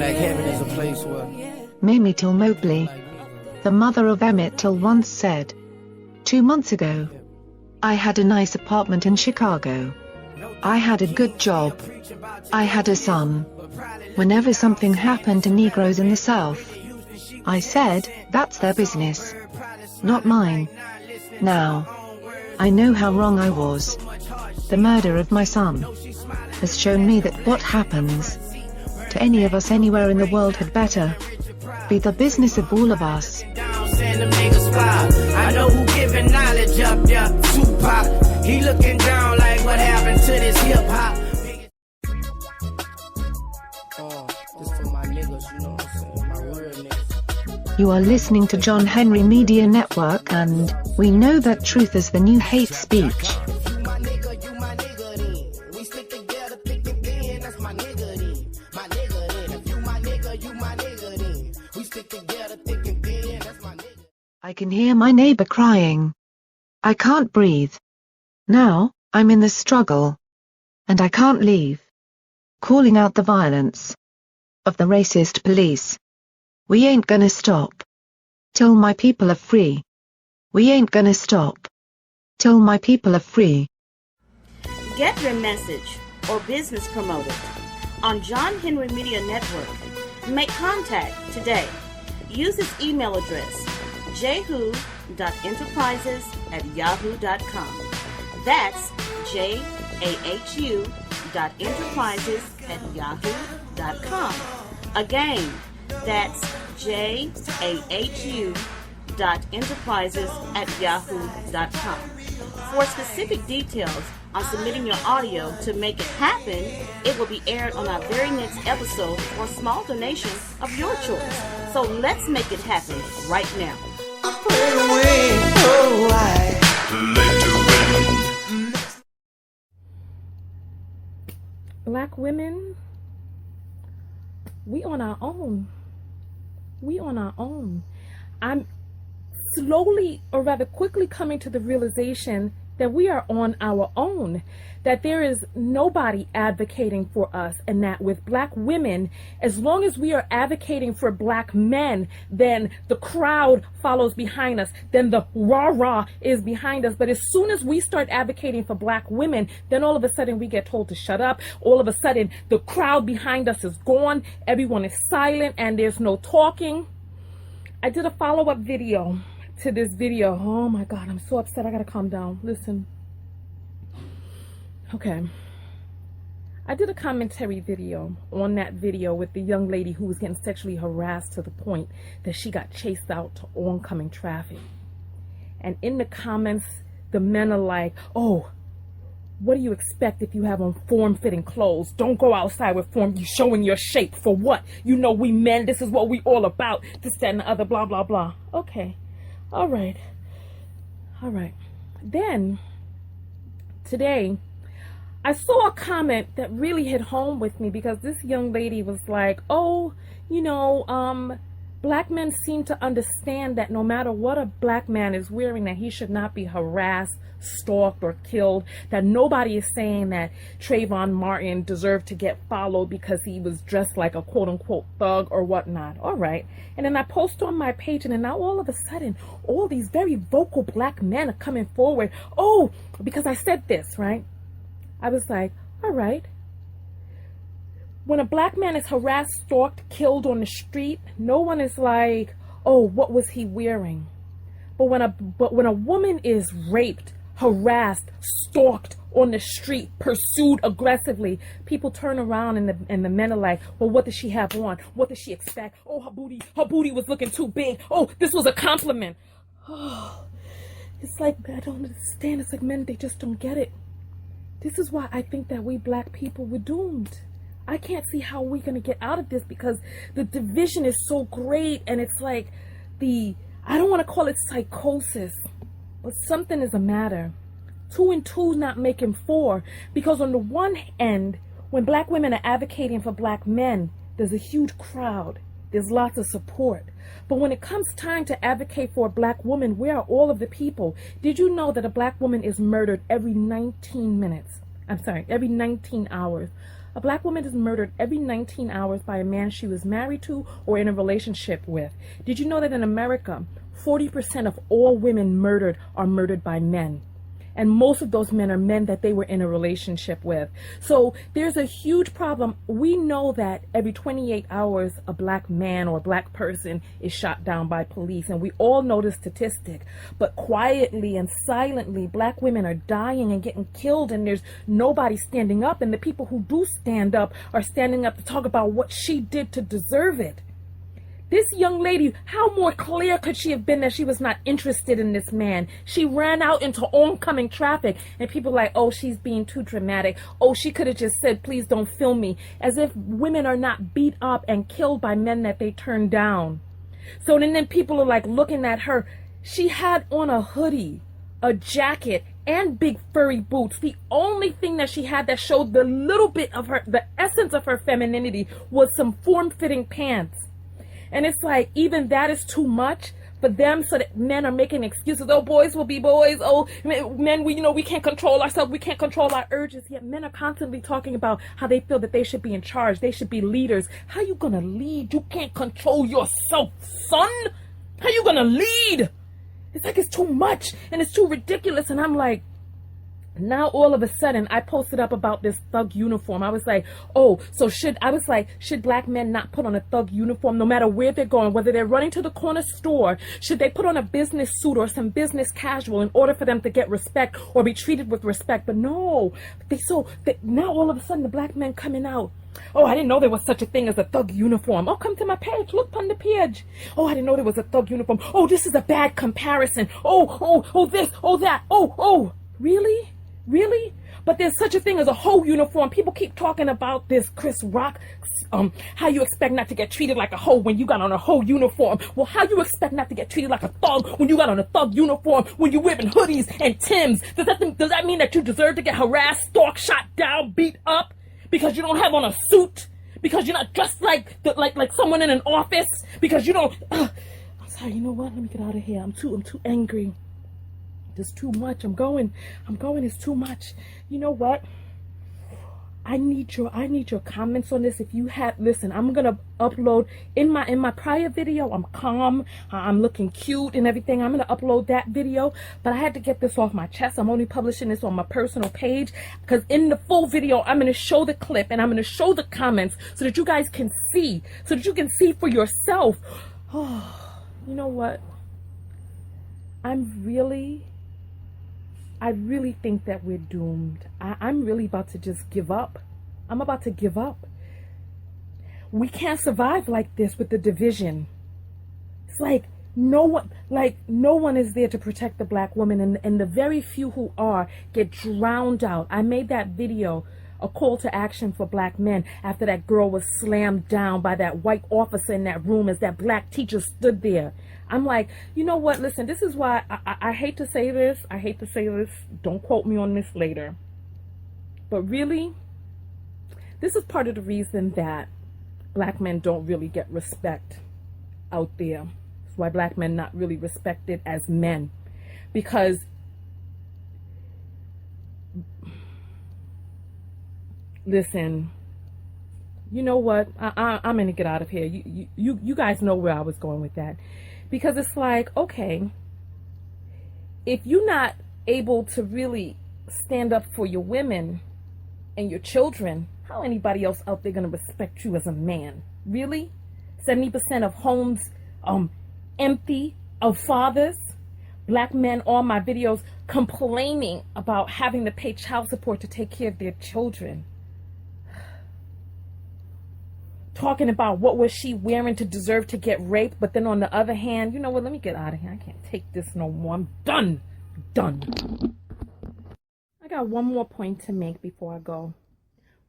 Black heaven is a place where Mamie Till Mobley, the mother of Emmett Till, once said, 2 months ago, I had a nice apartment in Chicago. I had a good job. I had a son. Whenever something happened to Negroes in the South, I said, that's their business, not mine. Now, I know how wrong I was. The murder of my son has shown me that what happens to any of us anywhere in the world had better be the business of all of us. I know who giving knowledge up, yeah, Tupac. He looking down like what happened to this hip hop. This for my niggas, you know what I'm saying, my real niggas. You are listening to John Henry Media Network, and we know that truth is the new hate speech. I can hear my neighbor crying. I can't breathe. Now, I'm in the struggle. And I can't leave. Calling out the violence of the racist police. We ain't gonna stop till my people are free. We ain't gonna stop till my people are free. Get your message or business promoted on John Henry Media Network. Make contact today. Use this email address, jahu.enterprises@yahoo.com. That's jahu.enterprises@yahoo.com. Again, that's jahu.enterprises@yahoo.com. For specific details on submitting your audio to make it happen, it will be aired on our very next episode for a small donation of your choice. So let's make it happen right now. Black women, we on our own. We on our own. I'm slowly, or rather quickly, coming to the realization that we are on our own, that there is nobody advocating for us, and that with black women, as long as we are advocating for black men, then the crowd follows behind us, then the rah-rah is behind us. But as soon as we start advocating for black women, then all of a sudden we get told to shut up. All of a sudden the crowd behind us is gone, everyone is silent, and there's no talking. I did a follow-up video to this video. Oh my God, I'm so upset. I gotta calm down. Listen. Okay. I did a commentary video on that video with the young lady who was getting sexually harassed to the point that she got chased out to oncoming traffic. And in the comments, the men are like, oh, what do you expect if you have on form-fitting clothes? Don't go outside with form. You showing your shape for what? You know, we men, this is what we all about. This, that, and the other, blah, blah, blah. Okay. All right. Then, today, I saw a comment that really hit home with me, because this young lady was like, oh, you know, black men seem to understand that no matter what a black man is wearing, that he should not be harassed, stalked, or killed, that nobody is saying that Trayvon Martin deserved to get followed because he was dressed like a quote-unquote thug or whatnot. All right. And then I post on my page, and then now all of a sudden, all these very vocal black men are coming forward. Oh, because I said this, right? I was like, all right. When a black man is harassed, stalked, killed on the street, no one is like, oh, what was he wearing? But when a woman is raped, harassed, stalked on the street, pursued aggressively, people turn around and the men are like, well, what does she have on? What does she expect? Oh, her booty was looking too big. Oh, this was a compliment. Oh, it's like, I don't understand. It's like men, they just don't get it. This is why I think that we black people were doomed. I can't see how we're going to get out of this, because the division is so great, and it's like I don't want to call it psychosis, but something is the matter. 2 and 2 not making 4, because on the one end, when black women are advocating for black men, there's a huge crowd. There's lots of support. But when it comes time to advocate for a black woman, where are all of the people? Did you know that a black woman is murdered every 19 minutes? I'm sorry, every 19 hours? A black woman is murdered every 19 hours by a man she was married to or in a relationship with. Did you know that in America, 40% of all women murdered are murdered by men? And most of those men are men that they were in a relationship with. So there's a huge problem. We know that every 28 hours, a black man or a black person is shot down by police. And we all know the statistic. But quietly and silently, black women are dying and getting killed. And there's nobody standing up. And the people who do stand up are standing up to talk about what she did to deserve it. This young lady, how more clear could she have been that she was not interested in this man? She ran out into oncoming traffic, and people are like, oh, she's being too dramatic. Oh, she could have just said, please don't film me. As if women are not beat up and killed by men that they turn down. So then people are like looking at her. She had on a hoodie, a jacket, and big furry boots. The only thing that she had that showed the little bit of her, the essence of her femininity, was some form-fitting pants. And it's like, even that is too much for them, so that men are making excuses. Oh, boys will be boys. Oh, men, we can't control ourselves. We can't control our urges. Yet men are constantly talking about how they feel that they should be in charge. They should be leaders. How you gonna lead? You can't control yourself, son. How you gonna lead? It's like, it's too much and it's too ridiculous. And I'm like, now all of a sudden I posted up about this thug uniform. I was like, oh, so should black men not put on a thug uniform no matter where they're going, whether they're running to the corner store? Should they put on a business suit or some business casual in order for them to get respect or be treated with respect? But no, now all of a sudden the black men coming out. Oh, I didn't know there was such a thing as a thug uniform. Oh, come to my page. Look on the page. Oh, I didn't know there was a thug uniform. Oh, this is a bad comparison. Oh, this, oh, that. Oh, really? Really? But there's such a thing as a whole uniform. People keep talking about this Chris Rock, how you expect not to get treated like a hoe when you got on a whole uniform. Well, how you expect not to get treated like a thug when you got on a thug uniform, when you're wearing hoodies and Timbs? Does that mean that you deserve to get harassed, stalked, shot down, beat up because you don't have on a suit? Because you're not dressed like someone in an office? Because you don't... I'm sorry, you know what? Let me get out of here. I'm too angry. It's too much. I'm going. It's too much. You know what? I need your comments on this. If you have, listen, I'm gonna upload in my prior video. I'm calm. I'm looking cute and everything. I'm gonna upload that video. But I had to get this off my chest. I'm only publishing this on my personal page because in the full video, I'm gonna show the clip and I'm gonna show the comments so that you guys can see, so that you can see for yourself. Oh, you know what? I really think that we're doomed. I'm really about to just give up. I'm about to give up. We can't survive like this with the division. It's like no one is there to protect the black woman, and the very few who are get drowned out. I made that video a call to action for black men after that girl was slammed down by that white officer in that room as that black teacher stood there. I'm like, you know what? Listen, this is why I hate to say this. I hate to say this. Don't quote me on this later. But really, this is part of the reason that black men don't really get respect out there. That's why black men not really respected as men. Because listen, you know what? I'm gonna get out of here. You guys know where I was going with that. Because it's like, okay, if you're not able to really stand up for your women and your children, how anybody else out there gonna respect you as a man? Really? 70% of homes empty of fathers. Black men on my videos complaining about having to pay child support to take care of their children. Talking about what was she wearing to deserve to get raped, but then on the other hand, you know what, let me get out of here. I can't take this no more. I'm done. I got one more point to make before I go.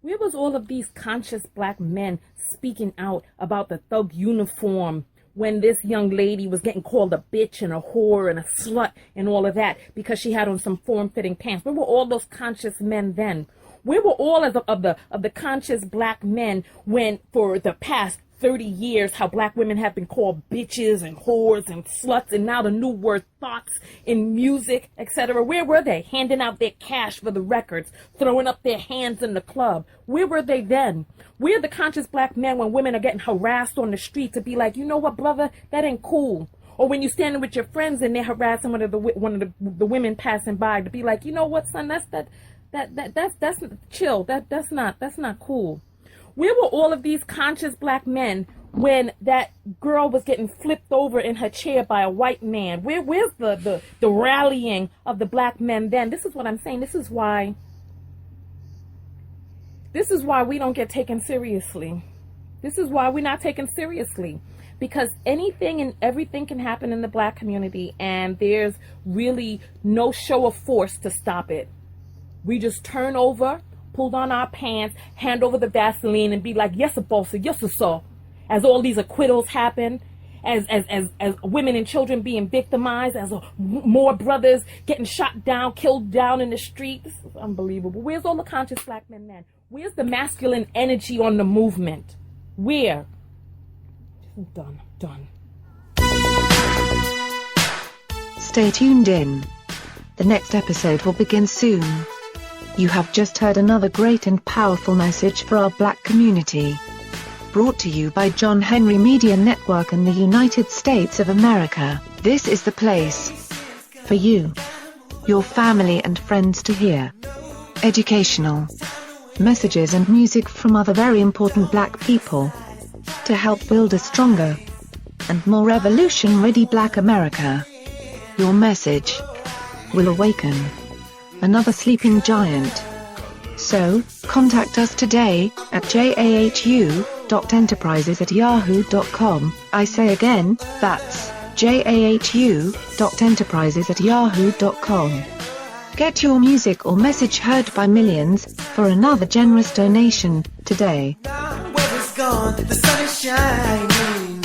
Where was all of these conscious black men speaking out about the thug uniform when this young lady was getting called a bitch and a whore and a slut and all of that because she had on some form-fitting pants? Where were all those conscious men then? Where were all of the conscious black men when for the past 30 years how black women have been called bitches and whores and sluts, and now the new word thoughts in music, etc. Where were they? Handing out their cash for the records, throwing up their hands in the club. Where were they then? Where are the conscious black men when women are getting harassed on the street to be like, you know what, brother, that ain't cool? Or when you're standing with your friends and they're harassing one of the women passing by to be like, you know what, son, that's chill. That's not cool. Where were all of these conscious black men when that girl was getting flipped over in her chair by a white man? Where's the rallying of the black men then? This is what I'm saying. This is why we don't get taken seriously. This is why we're not taken seriously. Because anything and everything can happen in the black community, and there's really no show of force to stop it. We just turn over, pull on our pants, hand over the Vaseline, and be like, yes, boss, yes, sir. As all these acquittals happen, as women and children being victimized, as more brothers getting shot down, killed down in the street. This is unbelievable. Where's all the conscious black men then? Where's the masculine energy on the movement? Where? Done. Stay tuned in. The next episode will begin soon. You have just heard another great and powerful message for our black community. Brought to you by John Henry Media Network in the United States of America. This is the place for you, your family and friends to hear educational messages and music from other very important black people to help build a stronger and more revolution-ready black America. Your message will awaken another sleeping giant. So, contact us today at jahu.enterprises@yahoo.com. I say again, that's jahu.enterprises@yahoo.com. Get your music or message heard by millions for another generous donation today. Where it's gone, the sun is shining.